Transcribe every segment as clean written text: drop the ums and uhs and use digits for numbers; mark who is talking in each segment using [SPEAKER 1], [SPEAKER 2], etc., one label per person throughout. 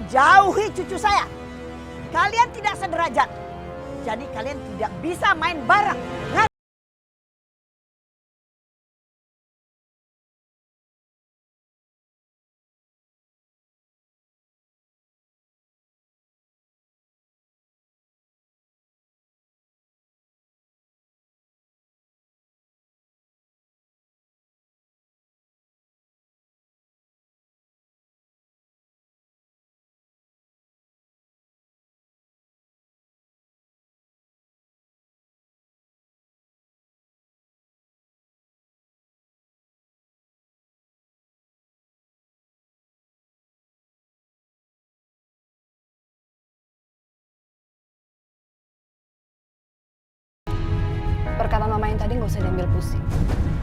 [SPEAKER 1] jauhi cucu saya. Kalian tidak sederajat. Jadi kalian tidak bisa main bareng.
[SPEAKER 2] Perkataan mama yang tadi nggak usah diambil pusing.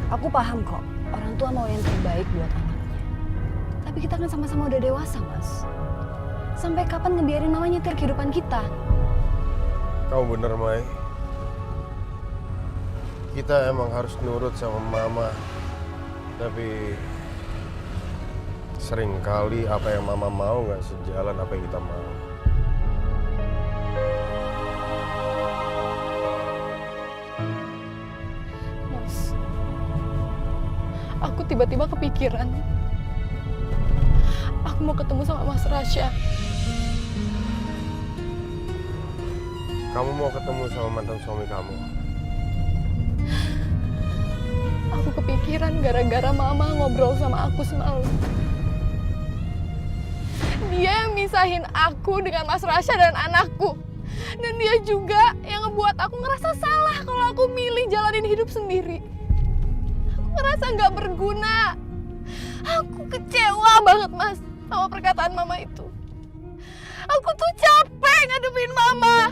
[SPEAKER 2] Aku paham kok, orang tua mau yang terbaik buat anaknya. Tapi kita kan sama-sama udah dewasa, Mas. Sampai kapan ngebiarin mama nyetir kehidupan kita?
[SPEAKER 3] Kamu bener, Mai. Kita emang harus nurut sama mama. Tapi seringkali apa yang mama mau nggak sejalan apa yang kita mau.
[SPEAKER 4] Aku tiba-tiba kepikiran. Aku mau ketemu sama Mas Rasya.
[SPEAKER 3] Kamu mau ketemu sama mantan suami kamu?
[SPEAKER 4] Aku kepikiran gara-gara mama ngobrol sama aku semalam. Dia yang misahin aku dengan Mas Rasya dan anakku. Dan dia juga yang ngebuat aku ngerasa salah kalau aku milih jalanin hidup sendiri. Ngerasa nggak berguna. Aku kecewa banget, Mas, sama perkataan mama itu. Aku tuh capek ngadepin mama.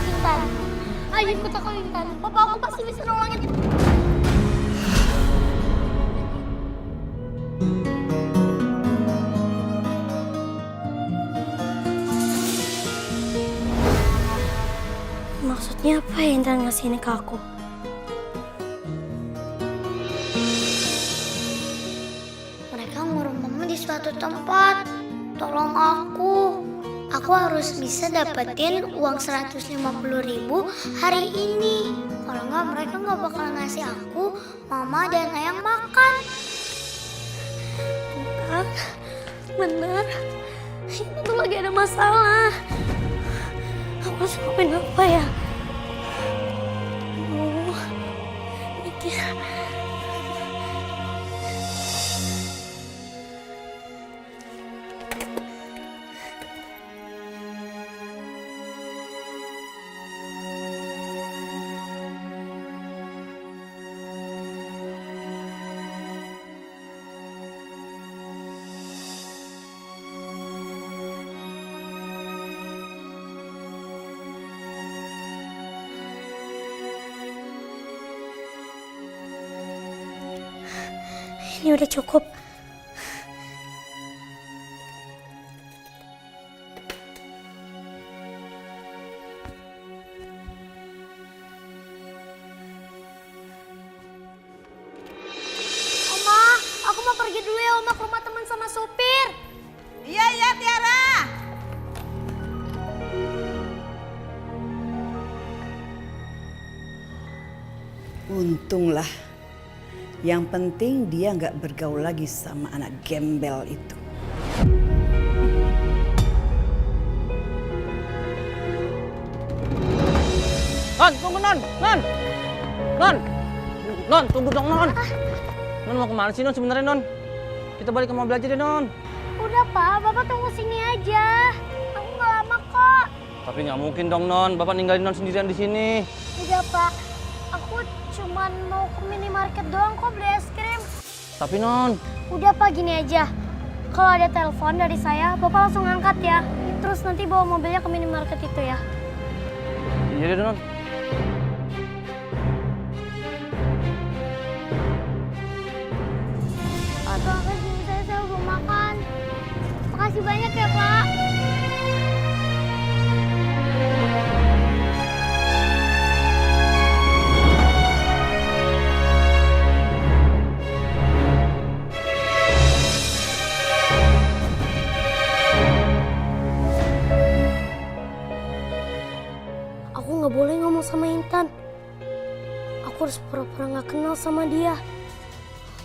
[SPEAKER 5] Intan, ayo ikut aku Intan. Papa aku pasti bisa nolongin. Maksudnya apa ya Intan ngasih ini ke aku? Mereka ngurung mama di suatu tempat. Tolong aku. Aku harus bisa dapetin uang 150.000 hari ini. Kalau nggak mereka nggak bakal ngasih aku, mama dan ayang makan. Bener. Ini tuh lagi ada masalah. Aku harus ngapain apa ya? Mikir. Ini udah cukup. Oma, aku mau pergi dulu ya Oma ke rumah teman sama supir.
[SPEAKER 1] Iya, iya Tiara.
[SPEAKER 6] Untunglah. Yang penting dia nggak bergaul lagi sama anak gembel itu.
[SPEAKER 7] Non, tunggu Non, Non, Non, Non, tunggu dong Non. Non mau kemana sih Non sebenarnya Non? Kita balik ke mobil aja deh Non.
[SPEAKER 5] Udah Pak, Bapak tunggu sini aja. Aku nggak lama kok.
[SPEAKER 7] Tapi nggak mungkin dong Non, Bapak ninggalin Non sendirian di sini.
[SPEAKER 5] Udah Pak, aku cuman mau ke minimarket doang kok beli es krim.
[SPEAKER 7] Tapi Non.
[SPEAKER 5] Udah Pak, gini aja. Kalau ada telepon dari saya, Bapak langsung angkat ya. Terus nanti bawa mobilnya ke minimarket itu ya.
[SPEAKER 7] Iya deh Non.
[SPEAKER 5] Pak, tolong kasih saya belum makan. Makasih banyak ya Pak. Aku harus pura-pura nggak kenal sama dia.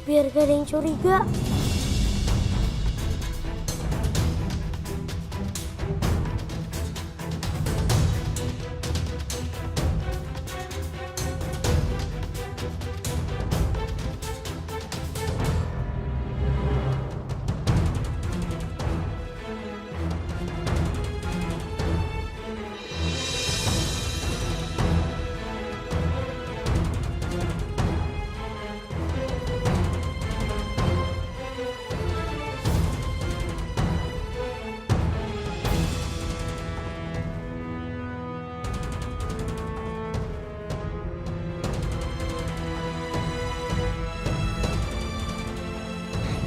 [SPEAKER 5] Biar gak ada yang curiga.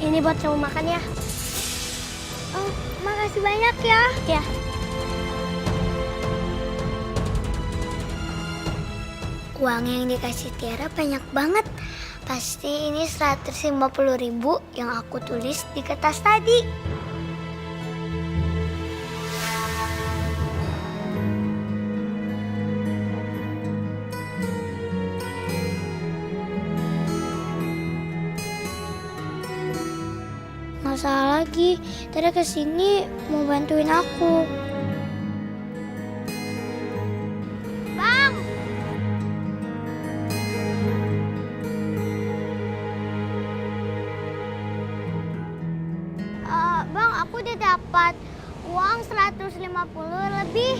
[SPEAKER 5] Ini buat kamu makan ya. Oh, makasih banyak ya. Ya. Uang yang dikasih Tiara banyak banget. Pasti ini 150.000 yang aku tulis di kertas tadi. Nggak salah lagi, Tiara kesini mau bantuin aku. Bang! Bang, aku udah dapat uang 150 lebih.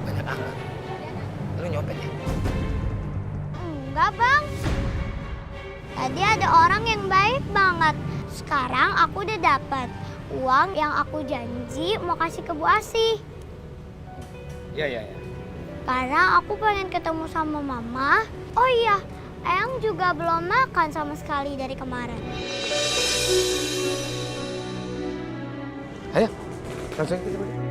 [SPEAKER 8] Banyak amat. Lu nyopet ya?
[SPEAKER 5] Enggak, Bang. Tadi ada orang yang baik banget. Sekarang aku udah dapat uang yang aku janji mau kasih ke Bu Asih.
[SPEAKER 8] Iya.
[SPEAKER 5] Karena aku pengen ketemu sama Mama. Oh iya, Eyang juga belum makan sama sekali dari kemarin.
[SPEAKER 3] Ayo, langsung kita balik.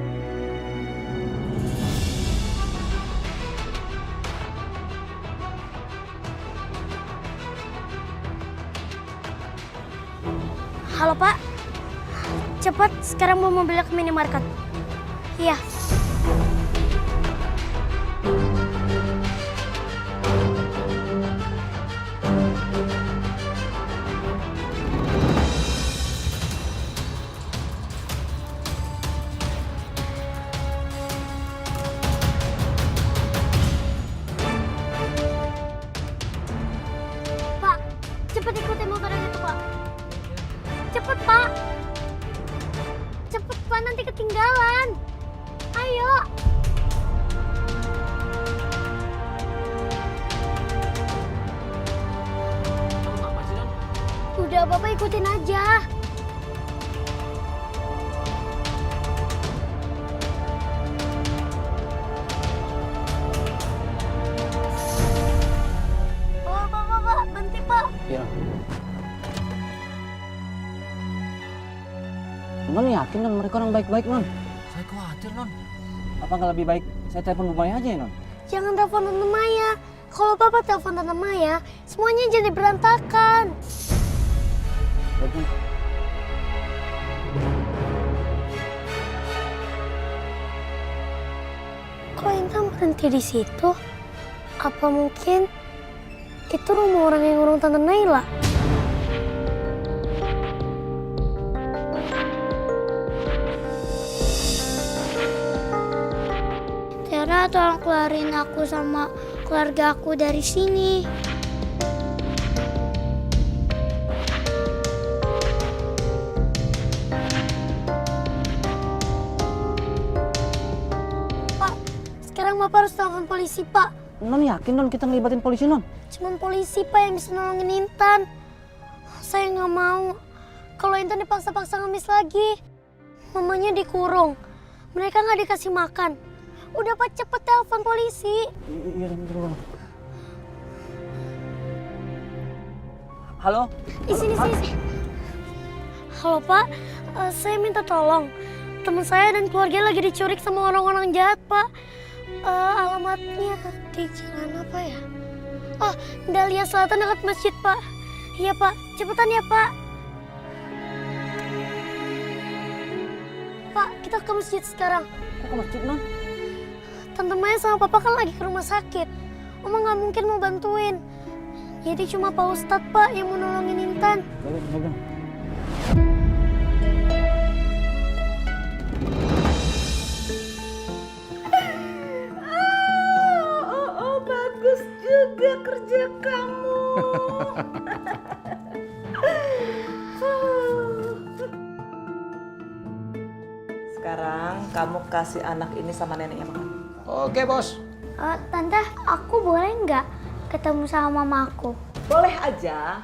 [SPEAKER 5] Halo Pak, cepat sekarang mau mobilnya ke minimarket. Iya. Pak, cepat ikutin motornya itu Pak. Cepet Pak. Cepet Pak, nanti ketinggalan. Ayo. Udah Bapak ikutin aja. Pak, berhenti Pak.
[SPEAKER 7] Iya. Non yakin non mereka orang baik-baik non?
[SPEAKER 8] Saya khawatir, Non.
[SPEAKER 7] Apa nggak lebih baik saya telepon Bu Maya aja ya non?
[SPEAKER 5] Jangan telepon Tante Maya. Kalau Papa telepon Tante Maya, semuanya jadi berantakan.
[SPEAKER 7] Baik, Non.
[SPEAKER 5] Kok Intan berhenti di situ? Apa mungkin itu rumah orang yang ngurung Tante Naila? Tiara, tolong keluarin aku sama keluarga aku dari sini. Pak, sekarang Bapak harus telepon polisi, Pak.
[SPEAKER 7] Non yakin non kita ngelibatin polisi non?
[SPEAKER 5] Cuman polisi, Pak, yang bisa nolongin Intan. Saya nggak mau. Kalau Intan dipaksa-paksa ngemis lagi, mamanya dikurung. Mereka nggak dikasih makan. Udah Pak, cepet telepon polisi.
[SPEAKER 7] Iya, bentar. Halo?
[SPEAKER 5] Di sini. Halo Pak, saya minta tolong. Teman saya dan keluarga lagi diculik sama orang-orang jahat Pak. Alamatnya di jalan apa ya? Oh, Dahlia Selatan dekat masjid Pak. Iya Pak, cepetan ya Pak. Pak, kita ke masjid sekarang.
[SPEAKER 7] Kok ke masjid non?
[SPEAKER 5] Tante Maya sama Papa kan lagi ke rumah sakit. Oma nggak mungkin mau bantuin. Jadi cuma Pak Ustadz, Pak, yang mau nolongin Intan.
[SPEAKER 1] Bagus juga kerja kamu.
[SPEAKER 9] Sekarang kamu kasih anak ini sama neneknya makan.
[SPEAKER 8] Oke, Bos.
[SPEAKER 5] Tante, aku boleh nggak ketemu sama mama aku?
[SPEAKER 9] Boleh aja.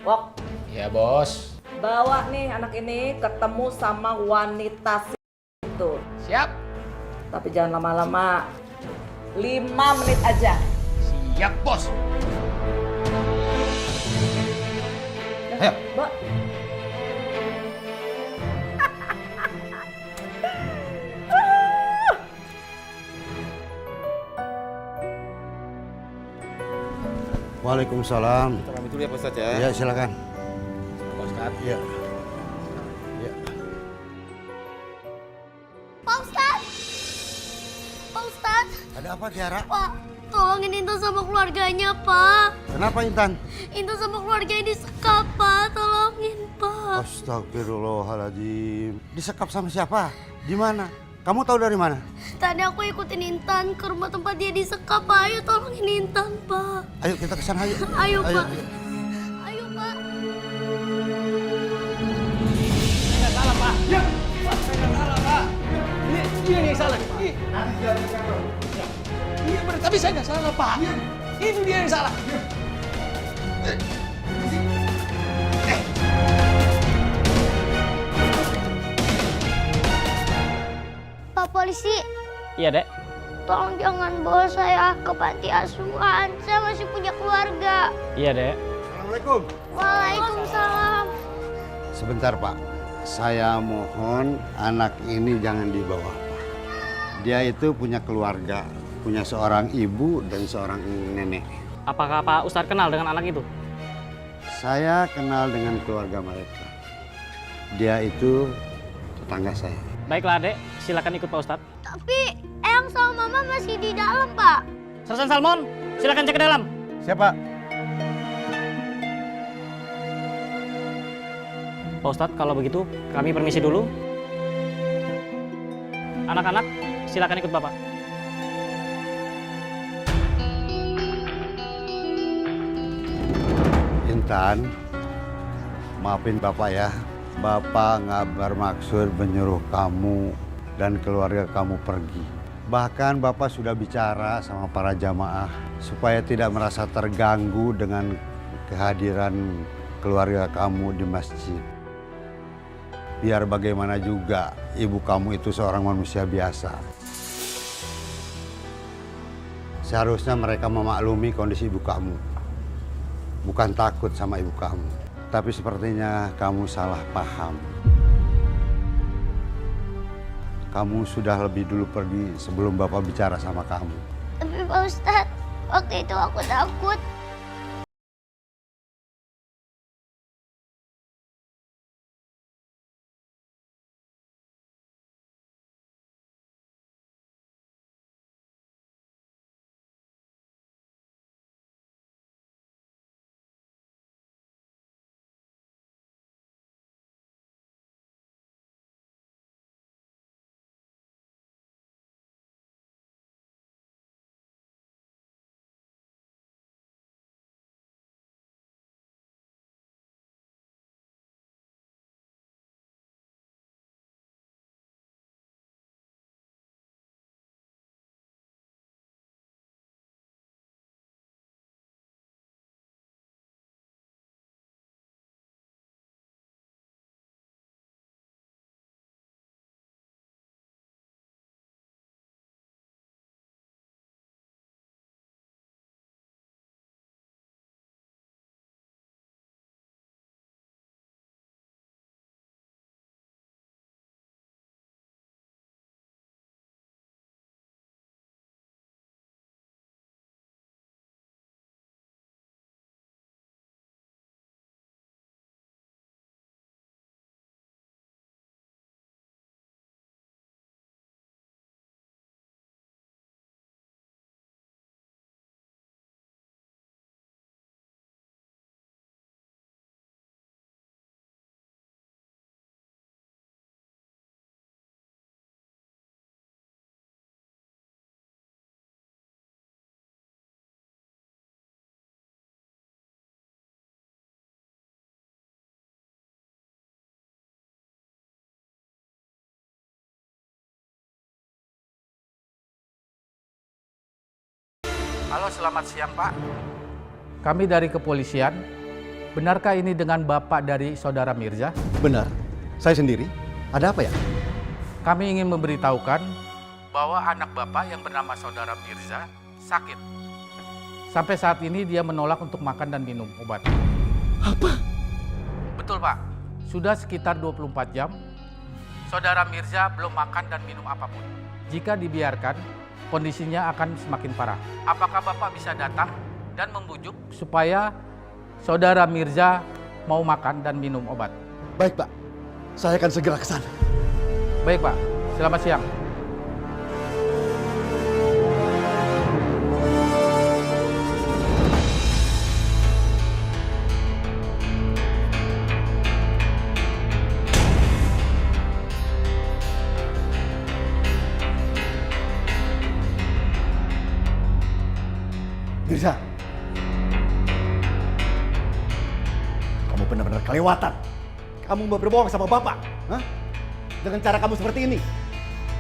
[SPEAKER 9] Wok,
[SPEAKER 8] Ya, Bos.
[SPEAKER 9] bawa nih anak ini ketemu sama wanita itu.
[SPEAKER 8] Siap.
[SPEAKER 9] Tapi jangan lama-lama. 5 menit aja.
[SPEAKER 8] Siap, Bos. Ayo.
[SPEAKER 9] Mbak.
[SPEAKER 3] Waalaikumsalam.
[SPEAKER 8] Kita pamit dulu ya, Pak Ustadz ya.
[SPEAKER 3] Ya, silakan.
[SPEAKER 8] Pak Ustadz.
[SPEAKER 3] Ya. Ya.
[SPEAKER 5] Pak Ustadz! Pak Ustadz!
[SPEAKER 3] Ada apa, Tiara?
[SPEAKER 5] Pak, tolongin Intan sama keluarganya, Pak.
[SPEAKER 3] Kenapa, Intan?
[SPEAKER 5] Intan sama keluarganya disekap, Pak. Tolongin, Pak.
[SPEAKER 3] Astagfirullahaladzim. Disekap sama siapa? Di mana? Kamu tahu dari mana?
[SPEAKER 5] Tadi aku ikutin Intan ke rumah tempat dia disekap, Pak. Ayo tolongin Intan, Pak.
[SPEAKER 3] Ayo kita ke sana, ayo.
[SPEAKER 5] Ayo, Pak. Ayo, Pak.
[SPEAKER 7] Saya nggak salah, Pak. Ya, Pak, saya nggak salah, Pak. Dia yang salah, Pak. Iya benar, tapi saya nggak salah, Pak. Itu dia yang salah.
[SPEAKER 5] Pak Polisi,
[SPEAKER 7] Iya, Dek.
[SPEAKER 5] tolong jangan bawa saya ke panti asuhan. Saya masih punya keluarga.
[SPEAKER 7] Iya, Dek.
[SPEAKER 3] Assalamualaikum.
[SPEAKER 5] Waalaikumsalam.
[SPEAKER 3] Sebentar, Pak. Saya mohon anak ini jangan dibawa, Pak. Dia itu punya keluarga, punya seorang ibu dan seorang nenek.
[SPEAKER 7] Apakah Pak Ustadz kenal dengan anak itu?
[SPEAKER 3] Saya kenal dengan keluarga mereka. Dia itu tetangga saya.
[SPEAKER 7] Baiklah, Dek. Silakan ikut Pak Ustadz.
[SPEAKER 5] Tapi Eyang sama Mama masih di dalam, Pak.
[SPEAKER 7] Sersan Salmon, silakan cek ke dalam.
[SPEAKER 3] Siapa?
[SPEAKER 7] Pak Ustadz, kalau begitu kami permisi dulu. Anak-anak, silakan ikut Bapak.
[SPEAKER 3] Intan, maafin Bapak ya. Bapak nggak bermaksud menyuruh kamu dan keluarga kamu pergi. Bahkan Bapak sudah bicara sama para jamaah supaya tidak merasa terganggu dengan kehadiran keluarga kamu di masjid. Biar bagaimana juga ibu kamu itu seorang manusia biasa. Seharusnya mereka memaklumi kondisi ibu kamu. Bukan takut sama ibu kamu. Tapi sepertinya kamu salah paham. Kamu sudah lebih dulu pergi sebelum Bapak bicara sama kamu.
[SPEAKER 5] Tapi Pak Ustadz, waktu itu aku takut.
[SPEAKER 10] Halo, selamat siang Pak. Kami dari kepolisian. Benarkah ini dengan Bapak dari Saudara Mirza?
[SPEAKER 11] Benar, saya sendiri. Ada apa ya?
[SPEAKER 10] Kami ingin memberitahukan bahwa anak Bapak yang bernama Saudara Mirza sakit. Sampai saat ini dia menolak untuk makan dan minum obat.
[SPEAKER 11] Apa?
[SPEAKER 10] Betul Pak, sudah sekitar 24 jam, Saudara Mirza belum makan dan minum apapun. Jika dibiarkan, kondisinya akan semakin parah. Apakah Bapak bisa datang dan membujuk supaya Saudara Mirza mau makan dan minum obat?
[SPEAKER 11] Baik Pak, saya akan segera ke sana.
[SPEAKER 10] Baik Pak, selamat siang.
[SPEAKER 11] Mirza, kamu benar-benar kelewatan. Kamu mau berbohong sama Bapak. Hah? Dengan cara kamu seperti ini.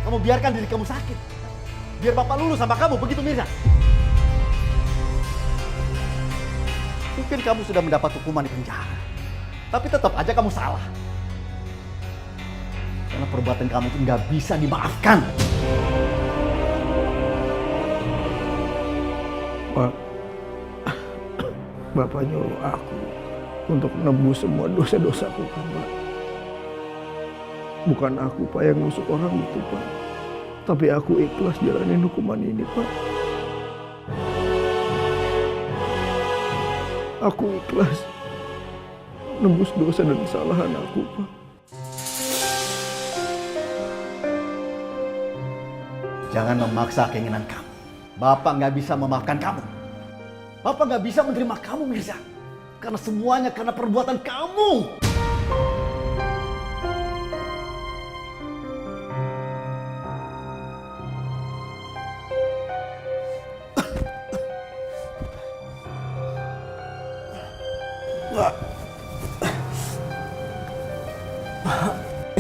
[SPEAKER 11] Kamu biarkan diri kamu sakit. Biar Bapak lulus sama kamu, begitu Mirza? Mungkin kamu sudah mendapat hukuman di penjara. Tapi tetap aja kamu salah. Karena perbuatan kamu itu nggak bisa dimaafkan.
[SPEAKER 12] Pak, Bapak nyuruh aku untuk nebus semua dosa-dosaku kan, Pak. Bukan aku, Pak, yang nusuk orang itu, Pak. Tapi aku ikhlas jalanin hukuman ini, Pak. Aku ikhlas nebus dosa dan kesalahan aku, Pak.
[SPEAKER 11] Jangan memaksa keinginan kamu. Bapak nggak bisa memaafkan kamu. Bapak nggak bisa menerima kamu, Mirza. Karena semuanya karena perbuatan kamu.
[SPEAKER 12] Pak,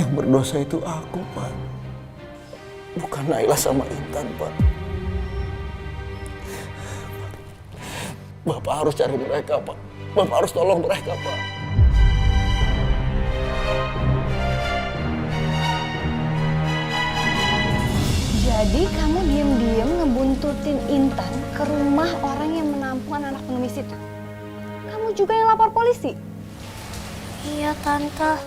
[SPEAKER 12] yang berdosa itu aku, Pak. Bukan Naila sama Intan, Pak. Bapak harus cari mereka, Pak. Bapak harus tolong mereka, Pak.
[SPEAKER 2] Jadi kamu diam-diam ngebuntutin Intan ke rumah orang yang menampung anak pengemis itu? Kamu juga yang lapor polisi?
[SPEAKER 5] Iya, Tante.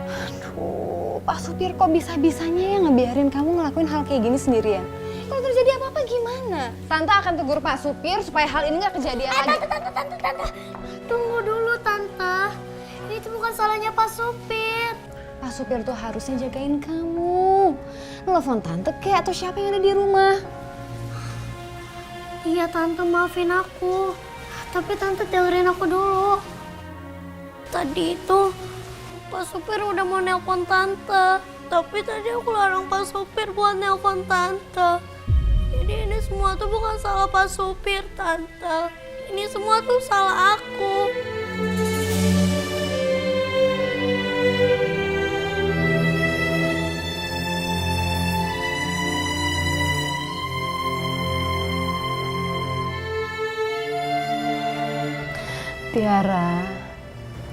[SPEAKER 2] Aduh, Pak Supir kok bisa-bisanya ya ngebiarin kamu ngelakuin hal kayak gini sendirian? Kalau terjadi apa-apa gimana? Tante akan tegur Pak Supir supaya hal ini nggak kejadian lagi.
[SPEAKER 5] Tante. Tunggu dulu, Tante. Ini tuh bukan salahnya Pak Supir.
[SPEAKER 2] Pak Supir tuh harusnya jagain kamu. Nelfon Tante kek atau siapa yang ada di rumah.
[SPEAKER 5] Iya, Tante, maafin aku. Tapi Tante dengerin aku dulu. Tadi itu Pak Supir udah mau nelpon Tante. Tapi tadi aku larang Pak Supir buat nelpon Tante. Jadi ini semua tuh bukan salah Pak Supir, Tante. Ini semua tuh salah aku.
[SPEAKER 2] Tiara,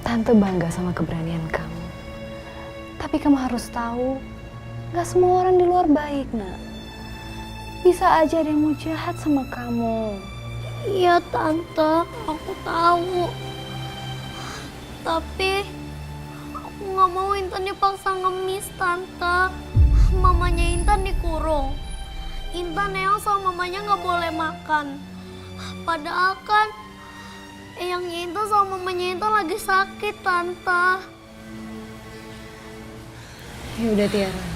[SPEAKER 2] Tante bangga sama keberanian kamu. Tapi kamu harus tahu, gak semua orang di luar baik, nak. Bisa aja ada yang mau jahat sama kamu.
[SPEAKER 5] Iya, Tante, aku tahu. Tapi aku gak mau Intan dipaksa ngemis, Tante. Mamanya Intan dikurung. Intan Eyang sama mamanya gak boleh makan. Padahal kan Eyangnya Intan sama mamanya Intan lagi sakit, Tante.
[SPEAKER 2] Ya udah Tiara,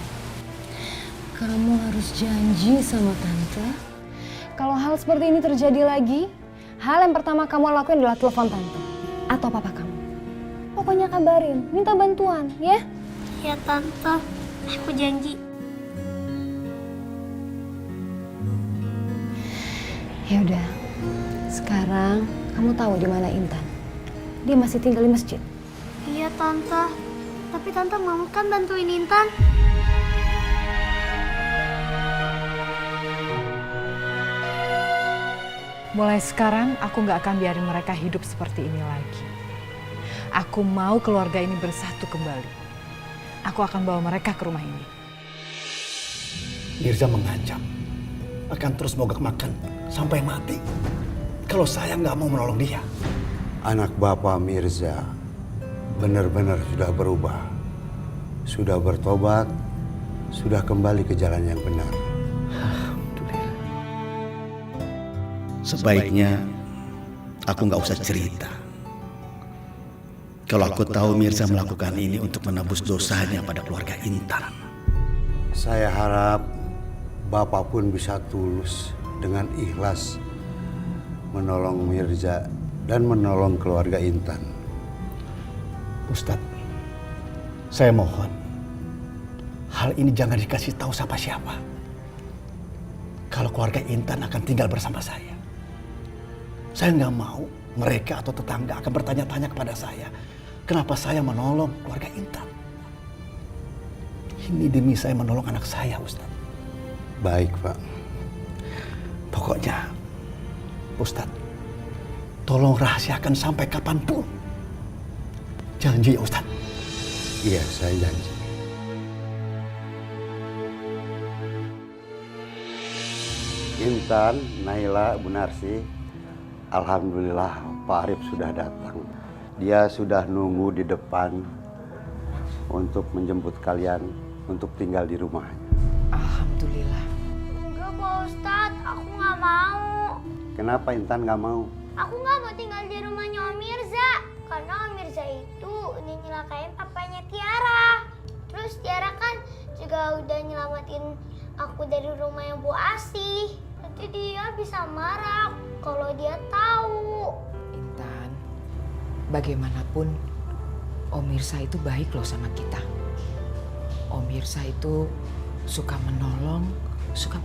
[SPEAKER 2] kamu harus janji sama Tante. Kalau hal seperti ini terjadi lagi, hal yang pertama kamu lakuin adalah telepon Tante atau papa kamu. Pokoknya kabarin, minta bantuan, ya?
[SPEAKER 5] Ya, Tante, aku janji.
[SPEAKER 2] Ya udah, sekarang kamu tahu di mana Intan. Dia masih tinggal di masjid.
[SPEAKER 5] Iya, Tante. Tapi Tante mau kan bantuin Intan?
[SPEAKER 13] Mulai sekarang aku nggak akan biarin mereka hidup seperti ini lagi. Aku mau keluarga ini bersatu kembali. Aku akan bawa mereka ke rumah ini.
[SPEAKER 11] Mirza mengancam akan terus mogok makan sampai mati kalau saya nggak mau menolong dia.
[SPEAKER 3] Anak Bapak Mirza benar-benar sudah berubah. Sudah bertobat, sudah kembali ke jalan yang benar.
[SPEAKER 11] Alhamdulillah. Sebaiknya aku nggak usah cerita. Kalau aku tahu Mirza melakukan ini untuk menebus dosanya pada keluarga Intan.
[SPEAKER 3] Saya harap Bapak pun bisa tulus dengan ikhlas menolong Mirza dan menolong keluarga Intan.
[SPEAKER 11] Ustadz, saya mohon hal ini jangan dikasih tahu siapa-siapa. Kalau keluarga Intan akan tinggal bersama saya nggak mau mereka atau tetangga akan bertanya-tanya kepada saya kenapa saya menolong keluarga Intan. Ini demi saya menolong anak saya, Ustadz.
[SPEAKER 3] Baik, Pak.
[SPEAKER 11] Pokoknya, Ustadz, tolong rahasiakan sampai kapanpun. Janji ya, Ustadz?
[SPEAKER 3] Iya, saya janji. Intan, Naila, Bu Narsi, alhamdulillah Pak Arif sudah datang. Dia sudah nunggu di depan untuk menjemput kalian untuk tinggal di rumahnya.
[SPEAKER 13] Alhamdulillah.
[SPEAKER 5] Enggak Pak Ustadz, aku nggak mau.
[SPEAKER 3] Kenapa Intan nggak mau?
[SPEAKER 5] Aku nggak mau tinggal di rumahnya Om Mirza. Karena Om Mirza itu udah nyelakain papanya Tiara. Terus Tiara kan juga udah nyelamatin aku dari rumahnya Bu Asih. Nanti dia bisa marah kalau dia tahu.
[SPEAKER 13] Intan, bagaimanapun Om Mirza itu baik loh sama kita. Om Mirza itu suka menolong, suka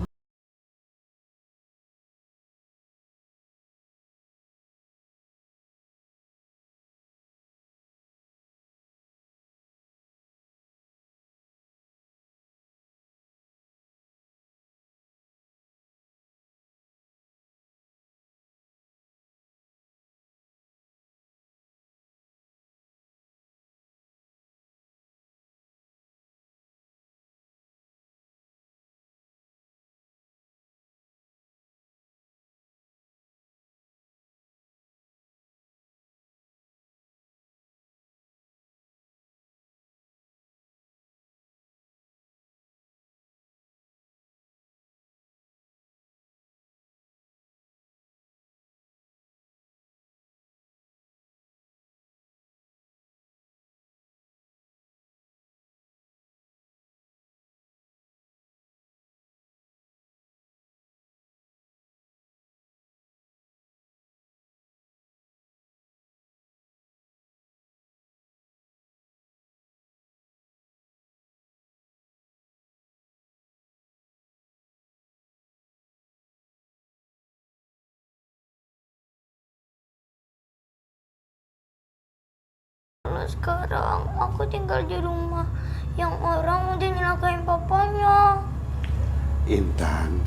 [SPEAKER 5] Kalau sekarang aku tinggal di rumah yang orang udah nyelakain papanya.
[SPEAKER 3] Intan,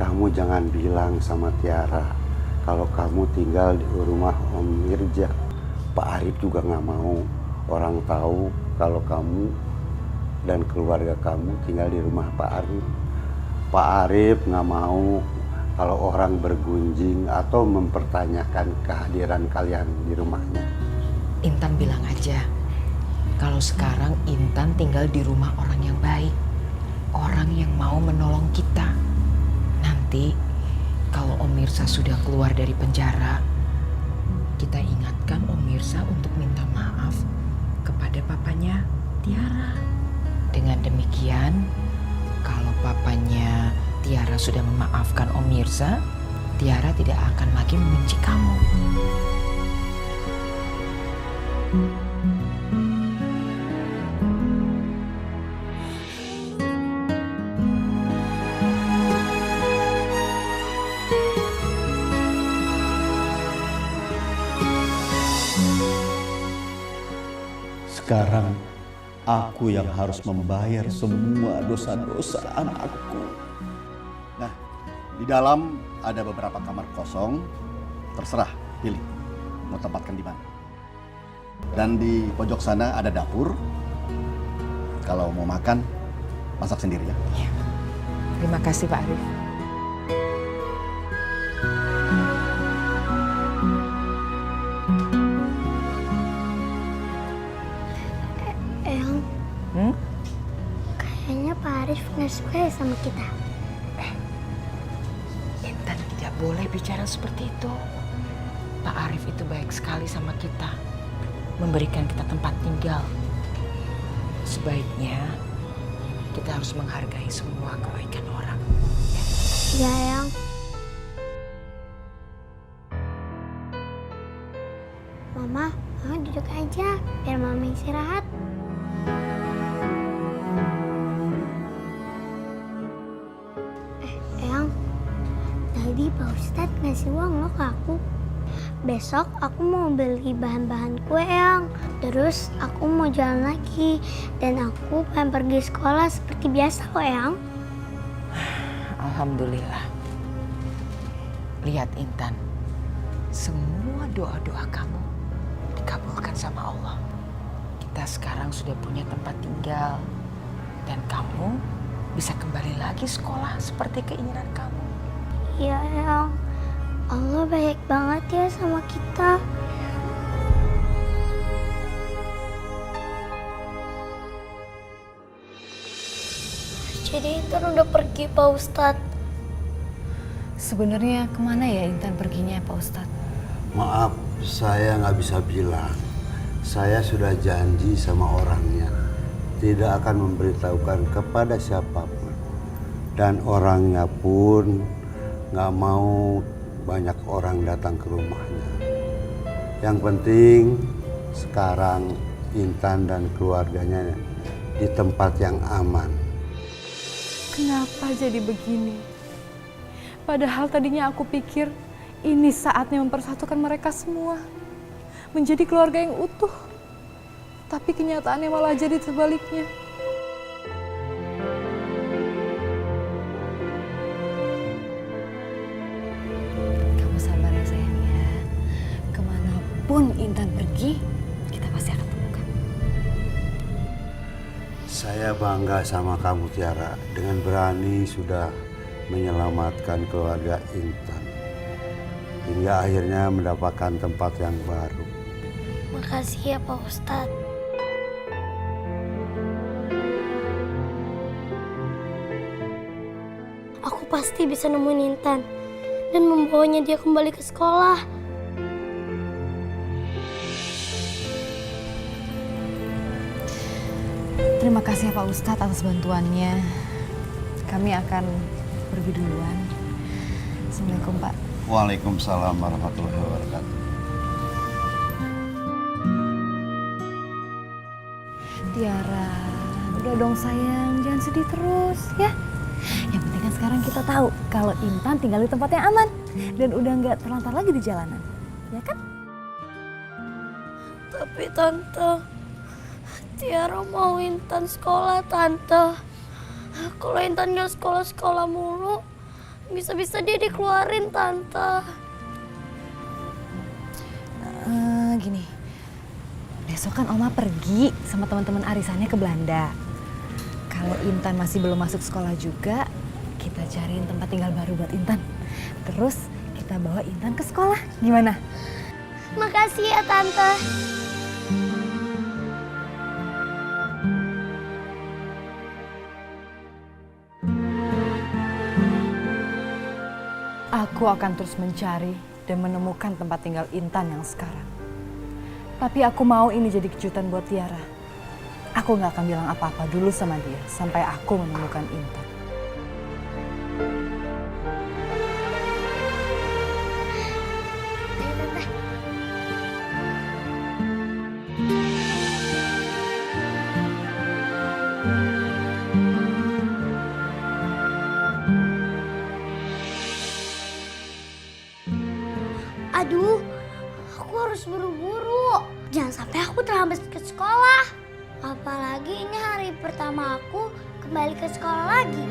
[SPEAKER 3] kamu jangan bilang sama Tiara kalau kamu tinggal di rumah Om Mirza. Pak Arif juga nggak mau orang tahu kalau kamu dan keluarga kamu tinggal di rumah Pak Arif. Pak Arif nggak mau kalau orang bergunjing atau mempertanyakan kehadiran kalian di rumahnya.
[SPEAKER 13] Intan bilang aja, kalau sekarang Intan tinggal di rumah orang yang baik, orang yang mau menolong kita. Nanti kalau Om Mirza sudah keluar dari penjara, kita ingatkan Om Mirza untuk minta maaf kepada papanya Tiara. Dengan demikian, kalau papanya Tiara sudah memaafkan Om Mirza, Tiara tidak akan lagi membenci kamu.
[SPEAKER 11] Sekarang aku yang harus membayar semua dosa-dosa anakku. Nah, di dalam ada beberapa kamar kosong. Terserah, pilih. Mau tempatkan di mana. Dan di pojok sana ada dapur. Kalau mau makan, masak sendiri ya.
[SPEAKER 13] Iya. Terima kasih Pak Arif.
[SPEAKER 5] Eyang, kayaknya Pak Arif nggak suka ya sama kita.
[SPEAKER 13] Intan tidak boleh bicara seperti itu. Pak Arif itu baik sekali sama kita. Memberikan kita tempat tinggal. Sebaiknya kita harus menghargai semua kebaikan orang.
[SPEAKER 5] Ya, Eyang. Mama duduk aja biar Mama istirahat. Eyang, tadi Pak Ustadz ngasih uang loh ke aku. Besok aku mau beli bahan-bahan kue, Eyang. Terus aku mau jalan lagi. Dan aku pengen pergi sekolah seperti biasa kok, Eyang.
[SPEAKER 13] Alhamdulillah. Lihat Intan, semua doa-doa kamu dikabulkan sama Allah. Kita sekarang sudah punya tempat tinggal. Dan kamu bisa kembali lagi sekolah seperti keinginan kamu.
[SPEAKER 5] Iya, Eyang. Allah baik banget ya sama kita. Jadi Intan udah pergi, Pak Ustadz.
[SPEAKER 2] Sebenarnya kemana ya Intan perginya, Pak Ustadz?
[SPEAKER 3] Maaf, saya nggak bisa bilang. Saya sudah janji sama orangnya. Tidak akan memberitahukan kepada siapapun. Dan orangnya pun nggak mau banyak orang datang ke rumahnya. Yang penting sekarang Intan dan keluarganya di tempat yang aman.
[SPEAKER 4] Kenapa jadi begini? Padahal tadinya aku pikir ini saatnya mempersatukan mereka semua. Menjadi keluarga yang utuh. Tapi kenyataannya malah jadi sebaliknya.
[SPEAKER 2] Kamu sabar ya sayang ya. Kemanapun Intan pergi, kita pasti akan temukan.
[SPEAKER 3] Saya bangga sama kamu Tiara. Dengan berani sudah menyelamatkan keluarga Intan. Hingga akhirnya mendapatkan tempat yang baru.
[SPEAKER 5] Makasih ya Pak Ustadz. Aku pasti bisa nemuin Intan dan membawanya dia kembali ke sekolah.
[SPEAKER 2] Terima kasih ya Pak Ustadz atas bantuannya. Kami akan pergi duluan. Assalamualaikum Pak.
[SPEAKER 3] Waalaikumsalam warahmatullahi wabarakatuh.
[SPEAKER 2] Tiara, udah dong sayang, jangan sedih terus ya. Yang penting kan sekarang kita tahu kalau Intan tinggal di tempat yang aman dan udah nggak terlantar lagi di jalanan, ya kan?
[SPEAKER 5] Tapi Tante, Tiara mau Intan sekolah, Tante. Kalau Intan nggak sekolah-sekolah mulu, bisa-bisa dia dikeluarin, Tante.
[SPEAKER 2] Gini, besok kan Oma pergi sama teman-teman arisannya ke Belanda. Kalau Intan masih belum masuk sekolah juga, kita cariin tempat tinggal baru buat Intan. Terus kita bawa Intan ke sekolah, gimana?
[SPEAKER 5] Makasih ya, Tante.
[SPEAKER 4] Aku akan terus mencari dan menemukan tempat tinggal Intan yang sekarang. Tapi aku mau ini jadi kejutan buat Tiara. Aku gak akan bilang apa-apa dulu sama dia sampai aku menemukan Intan.
[SPEAKER 5] Aduh, aku harus buru-buru. Jangan sampai aku terlambat ke sekolah. Apalagi ini hari pertama aku kembali ke sekolah lagi.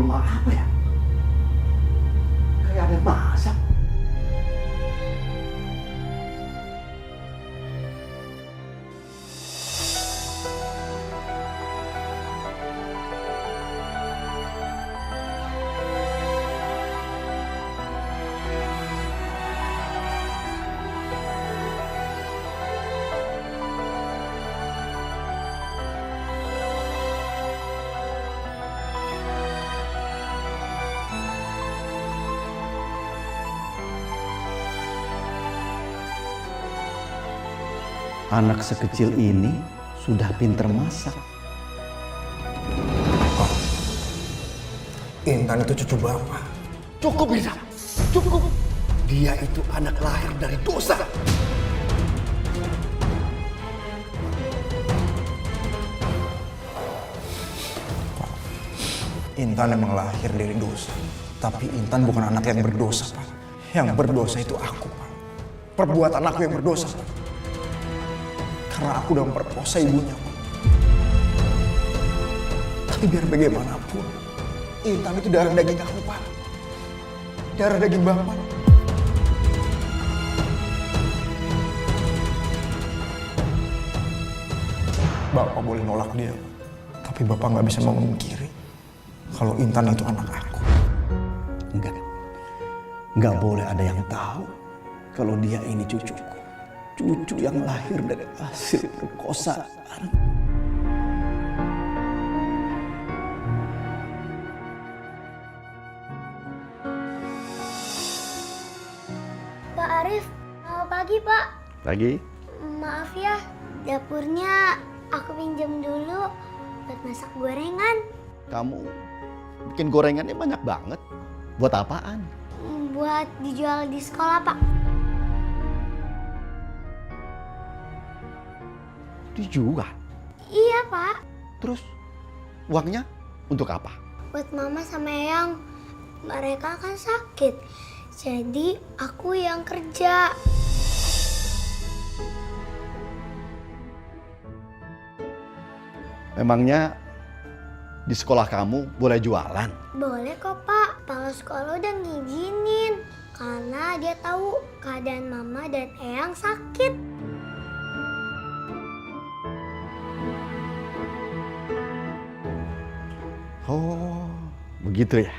[SPEAKER 11] aroma apa ya? Kayak ada yang masak. Anak sekecil ini sudah pinter masak.
[SPEAKER 12] Intan itu cucu Bapak.
[SPEAKER 11] Cukup, Mirza. Cukup. Dia itu anak lahir dari dosa.
[SPEAKER 12] Intan emang lahir dari dosa. Tapi Intan bukan anak yang berdosa, Pak. Yang berdosa itu aku, Pak. Perbuatan aku yang berdosa, Pak. Karena aku udah memperkosa ibunya, Pak. Tapi biar bagaimanapun, Intan itu darah daging aku, Pak. Darah daging Bapak. Bapak boleh nolak dia, Pak. Tapi Bapak nggak bisa memungkiri kalau Intan itu anak aku.
[SPEAKER 11] Enggak. Enggak boleh ada yang tahu kalau dia ini cucuku. Cucu yang lahir dari hasil perkosaan.
[SPEAKER 5] Pak Arif, selamat pagi Pak.
[SPEAKER 3] Pagi.
[SPEAKER 5] Maaf ya, dapurnya aku pinjam dulu buat masak gorengan.
[SPEAKER 11] Kamu bikin gorengannya banyak banget. Buat apaan?
[SPEAKER 5] Buat dijual di sekolah Pak.
[SPEAKER 11] Dijual.
[SPEAKER 5] Iya Pak,
[SPEAKER 11] Terus uangnya untuk apa?
[SPEAKER 5] buat mama sama Eyang. Mereka kan sakit, jadi aku yang kerja.
[SPEAKER 11] Memangnya di sekolah kamu boleh jualan?
[SPEAKER 5] Boleh kok Pak, kepala sekolah udah ngizinin. Karena dia tahu keadaan mama dan Eyang sakit.
[SPEAKER 11] Oh, begitu ya.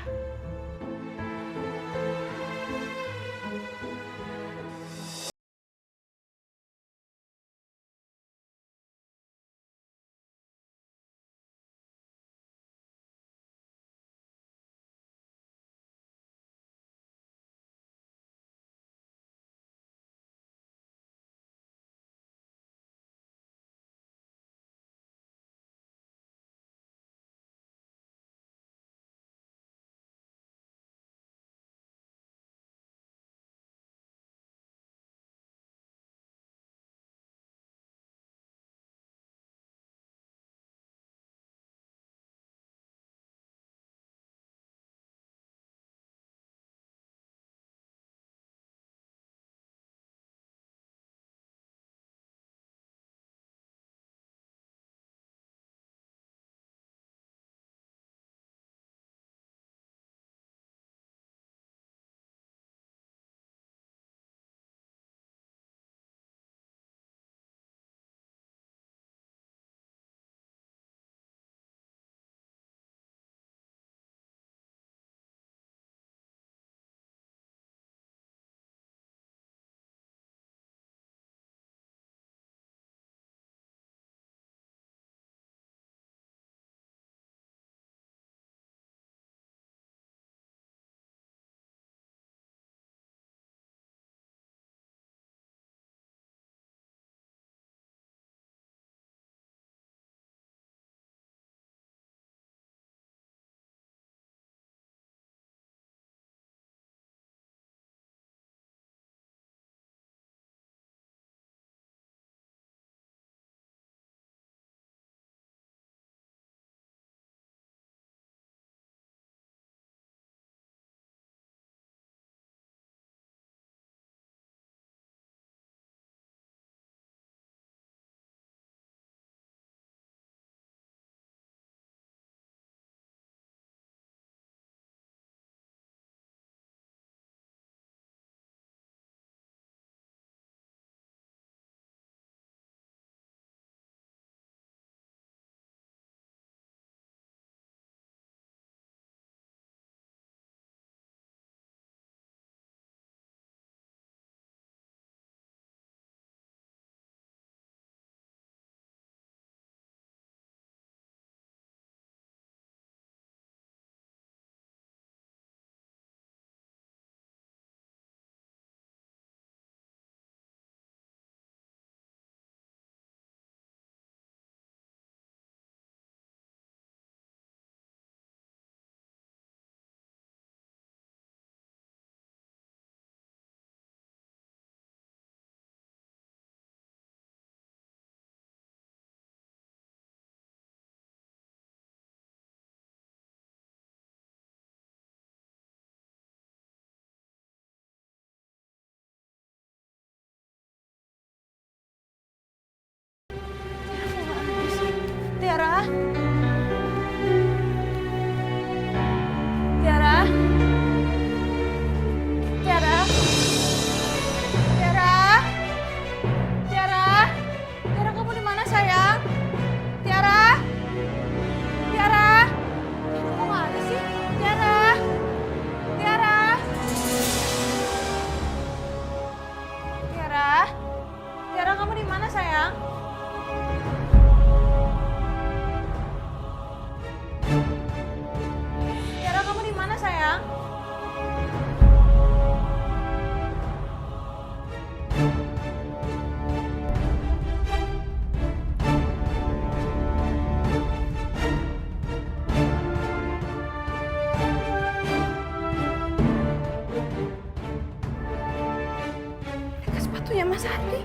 [SPEAKER 14] sepatunya Mas Ardi.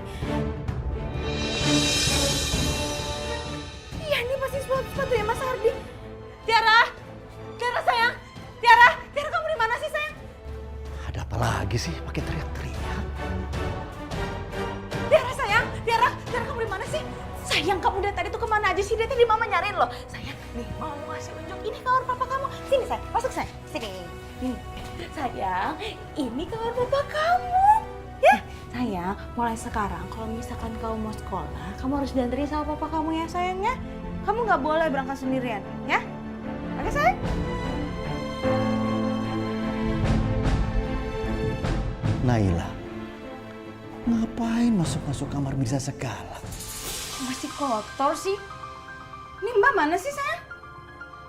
[SPEAKER 14] Iya, ini pasti sepatunya Mas Ardi. Tiara! Tiara sayang! Tiara! Tiara kamu di mana sih sayang?
[SPEAKER 11] Ada apa lagi sih pakai teriak-teriak?
[SPEAKER 14] Tiara sayang! Tiara! Tiara kamu di mana sih? Sayang, kamu dari tadi tuh kemana aja sih? Dari tadi mama nyariin loh. Sayang, nih mau ngasih unjuk. Ini kamar papa kamu. Sini sayang, masuk sayang. Sini. Nih, sayang, ini kamar papa kamu. Ya, sayang, mulai sekarang kalau misalkan kamu mau sekolah, kamu harus dianterin sama papa kamu ya sayangnya. Kamu nggak boleh berangkat sendirian, ya? Oke sayang?
[SPEAKER 11] Naila, ngapain masuk-masuk kamar Mirza segala?
[SPEAKER 14] Masih kotor sih. Ini Mbak mana sih sayang?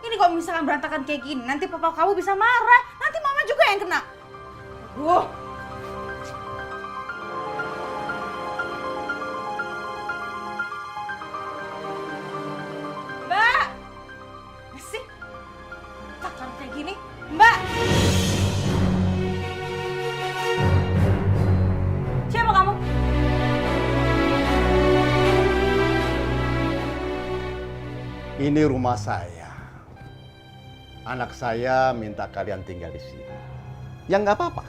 [SPEAKER 14] Ini kalau misalkan berantakan kayak gini, nanti papa kamu bisa marah. Nanti mama juga yang kena. Mbak! Masih? Kotor kayak gini. Mbak! Siapa kamu?
[SPEAKER 11] Ini rumah saya. Anak saya minta kalian tinggal di sini. Ya nggak apa-apa.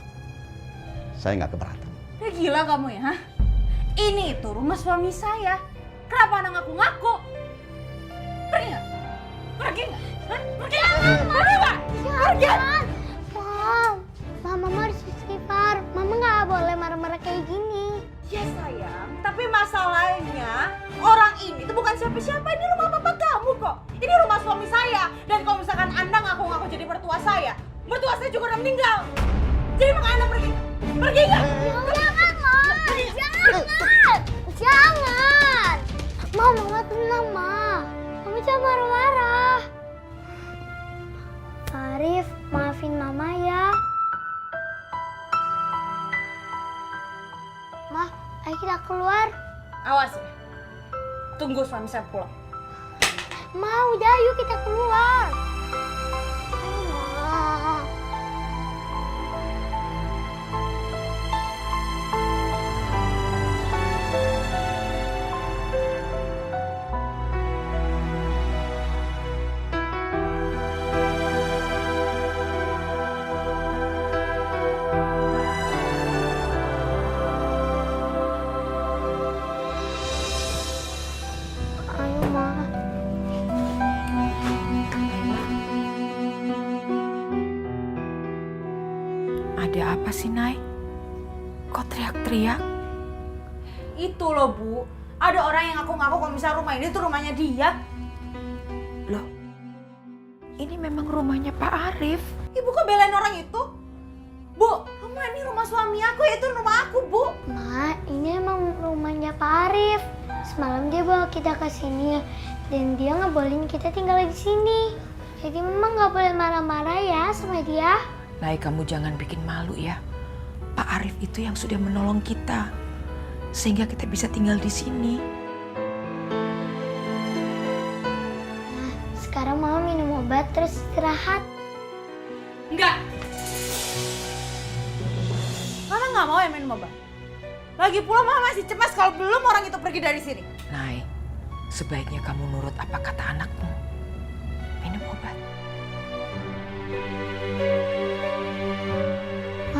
[SPEAKER 11] Saya nggak keberatan.
[SPEAKER 14] Ya gila kamu ya, hah? Ini itu rumah suami saya. Kenapa anak ngaku-ngaku? Pergi nggak? Pergi nggak? Hah? Pergi nggak? Pergi nggak? Pergi!
[SPEAKER 5] Mama harus istighfar. Mama nggak boleh marah-marah kayak gini.
[SPEAKER 14] Ya sayang, tapi masalahnya orang ini tuh bukan siapa-siapa. Ini rumah papa kamu kok. Ini rumah suami saya. Dan kalau misalkan Anda ngaku-ngaku jadi mertua saya juga udah meninggal. Jadi makanya Anda pergi. Pergi nggak?
[SPEAKER 5] Jangan, Ma. Jangan. Jangan. Mama tenang, Ma. Kamu jangan marah-marah. Arif, maafin Mama ya. Ma, ayo kita keluar.
[SPEAKER 14] Awas ya. Tunggu suami saya pulang.
[SPEAKER 5] Ma, udah yuk kita keluar. Ayo, Ma. Ayo, Ma.
[SPEAKER 13] Ada apa sih, Nay? Kok teriak-teriak?
[SPEAKER 14] Itu loh, Bu. Ada orang yang ngaku-ngaku kalau misalnya rumah ini tuh rumahnya dia.
[SPEAKER 13] Loh, ini memang rumahnya Pak Arif.
[SPEAKER 14] Ibu kok belain orang itu? Bu, kamu ini rumah suami aku, ya itu rumah aku, Bu.
[SPEAKER 5] Ma, ini emang rumahnya Pak Arif. Semalam dia bawa kita ke sini dan dia ngebolehin kita tinggal di sini. Jadi memang nggak boleh marah-marah ya sama dia.
[SPEAKER 13] Nay, kamu jangan bikin malu ya. Pak Arif itu yang sudah menolong kita. Sehingga kita bisa tinggal di sini.
[SPEAKER 5] Nah, sekarang Mama minum obat terus istirahat.
[SPEAKER 14] Enggak. Mama nggak mau ya minum obat. Lagi pula Mama masih cemas kalau belum orang itu pergi dari sini.
[SPEAKER 13] Nay, sebaiknya kamu nurut apa kata anakmu. Minum obat.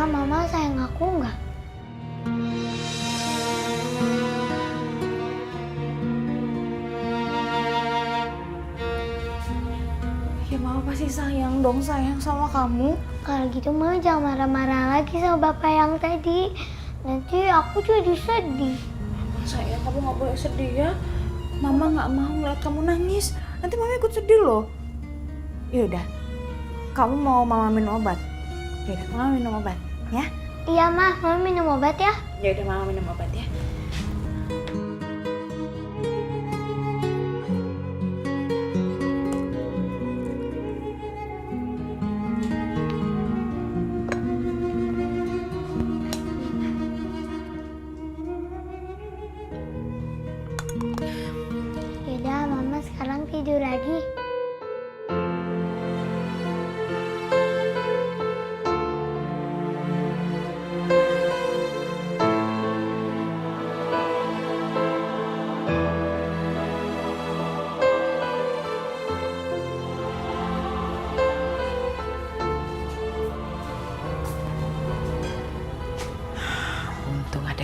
[SPEAKER 5] Mama sayang aku nggak?
[SPEAKER 14] Ya Mama pasti sayang dong, sayang sama kamu.
[SPEAKER 5] Kalau gitu Mama jangan marah-marah lagi sama Bapak yang tadi. Nanti aku jadi sedih.
[SPEAKER 14] Sayang, kamu nggak boleh sedih ya. Mama nggak mau ngeliat kamu nangis. Nanti Mama ikut sedih loh. Yaudah, kamu mau Mama minum obat? Yaudah, Mama minum obat, ya?
[SPEAKER 5] Iya, Ma. Mama minum obat ya.
[SPEAKER 14] Yaudah, Mama minum obat ya.
[SPEAKER 5] Yaudah, Mama sekarang tidur lagi.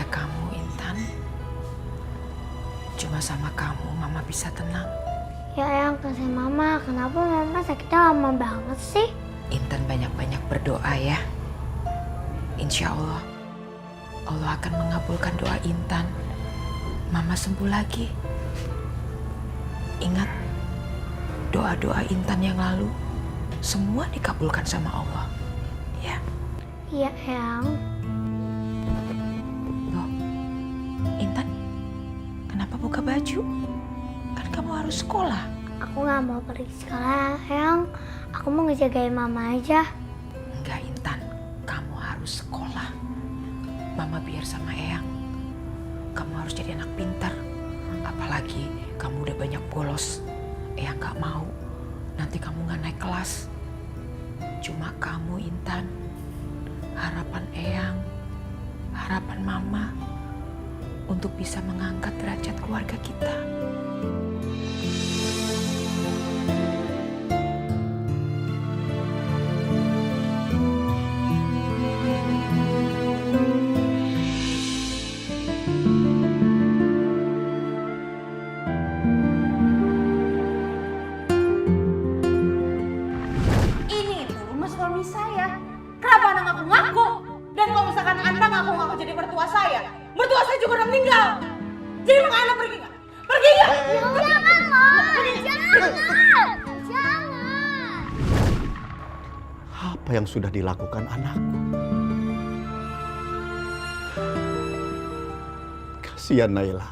[SPEAKER 13] ada kamu, Intan. Cuma sama kamu Mama bisa tenang.
[SPEAKER 5] Ya Eyang, kasih Mama. Kenapa Mama sakitnya lama banget sih?
[SPEAKER 13] Intan banyak-banyak berdoa ya. Insya Allah, Allah akan mengabulkan doa Intan. Mama sembuh lagi. Ingat, doa-doa Intan yang lalu semua dikabulkan sama Allah. Ya.
[SPEAKER 5] Iya Eyang.
[SPEAKER 13] Loh, Intan, kenapa buka baju? Kan kamu harus sekolah.
[SPEAKER 5] Aku nggak mau pergi sekolah Eyang. Aku mau ngejagain Mama aja.
[SPEAKER 13] Enggak Intan, kamu harus sekolah. Mama biar sama Eyang. Kamu harus jadi anak pintar. Apalagi kamu udah banyak bolos. Eyang gak mau. Nanti kamu gak naik kelas. Cuma kamu Intan. Harapan Eyang. Harapan Mama. Untuk bisa mengangkat derajat keluarga kita.
[SPEAKER 14] Ini itu rumah suami saya. Kenapa Anda ngaku-ngaku? Dan kalau misalkan Anda ngaku-ngaku jadi mertua saya juga udah meninggal. Jadi mau Anda pergi nggak? Pergi nggak?
[SPEAKER 5] Jangan, Mama. Jangan. Jangan.
[SPEAKER 11] Apa yang sudah dilakukan anakku? Kasihan Naila.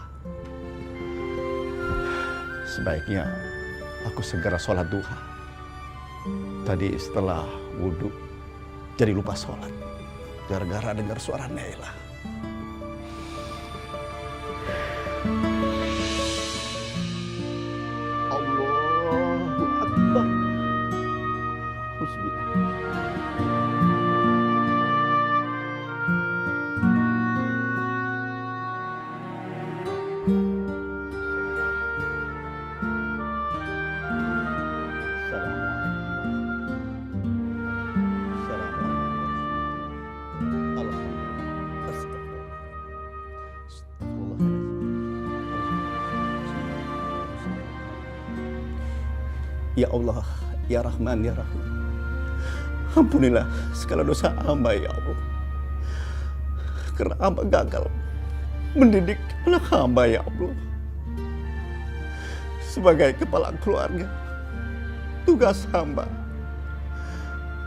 [SPEAKER 11] Sebaiknya aku segera sholat duha. Tadi setelah wudhu, jadi lupa sholat. Gara-gara dengar suara Naila. Allahu Akbar. Ya Allah, Ya Rahman, Ya Rahim. Ampunilah segala dosa hamba ya Allah. Karena hamba gagal mendidik anak hamba ya Allah. Sebagai kepala keluarga, tugas hamba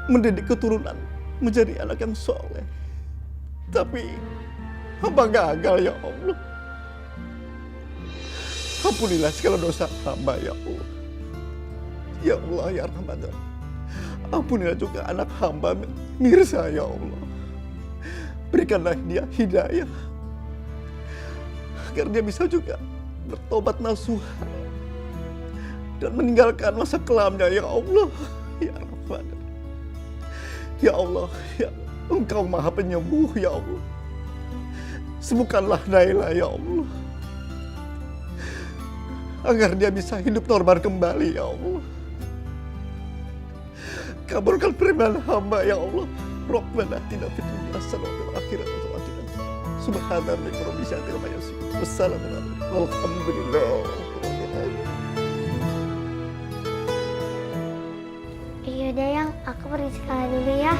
[SPEAKER 11] mendidik keturunan menjadi anak yang soleh. Tapi hamba gagal ya Allah. Ampunilah segala dosa hamba ya Allah. Ya Allah, Ya Rahman. Ampunilah juga anak hamba Mirza ya Allah. Berikanlah dia hidayah agar dia bisa juga bertobat nasuha dan meninggalkan masa kelamnya ya Allah. Ya Rahman. Ya Allah, ya Engkau Maha Penyembuh ya Allah. Sembuhkanlah Naila ya Allah, agar dia bisa hidup normal kembali ya Allah. Kabulkan permohonan hamba ya Allah. Rabbana atina fid dunya hasanah wa fil akhirati hasanah. Subhana rabbika rabbil izzati amma yasifun. Wassalamu ala mursalin. Walhamdulillah.
[SPEAKER 5] Iya deh yang, aku pergi sekolah dulu ya.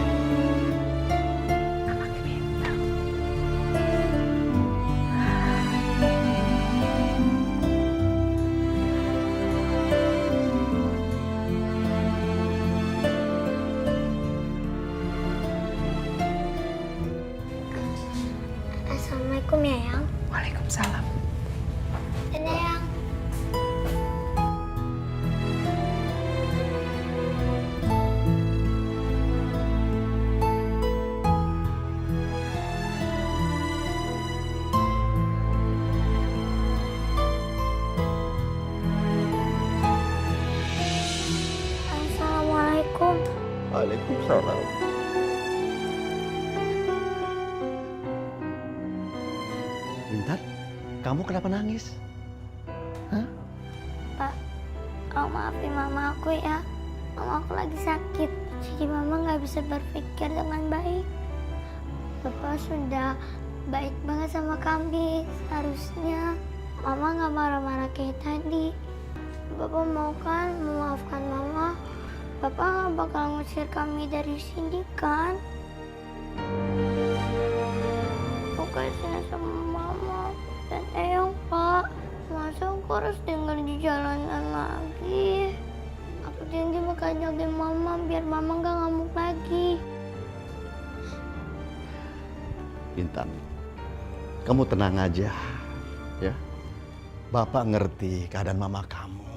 [SPEAKER 5] Assalamualaikum ya Yang.
[SPEAKER 13] Waalaikumsalam.
[SPEAKER 5] Dadah Yang. Assalamualaikum.
[SPEAKER 11] Waalaikumsalam. Intan, kamu kenapa nangis? Hah?
[SPEAKER 5] Pak, tolong maafin mama aku ya. Mama aku lagi sakit, jadi mama nggak bisa berpikir dengan baik. Bapak sudah baik banget sama kami. Harusnya Mama nggak marah-marah kayak tadi. Bapak mau kan memaafkan Mama? Bapak nggak bakal ngusir kami dari sini kan? Aku kasihan sama Mama dan Eyang, Pak. Masa aku harus tinggal di jalanan lagi? Aku janji bakal jagain Mama biar Mama nggak ngamuk lagi.
[SPEAKER 11] Intan, kamu tenang aja, ya. Bapak ngerti keadaan mama kamu.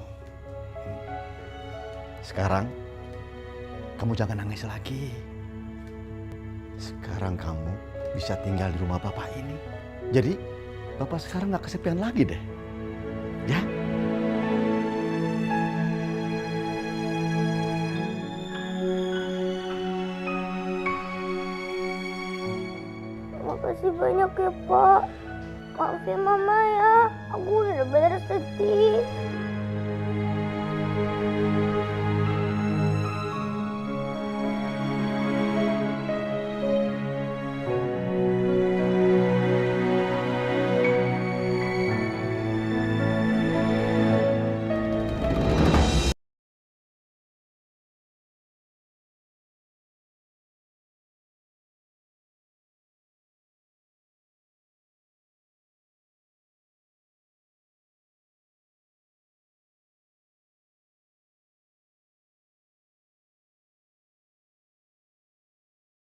[SPEAKER 11] Sekarang, kamu jangan nangis lagi. Sekarang kamu bisa tinggal di rumah Bapak ini. Jadi, Bapak sekarang nggak kesepian lagi deh. Ya?
[SPEAKER 5] Makasih banyak ya, Pak. Maafin Mama ya. Aku udah bener sedih.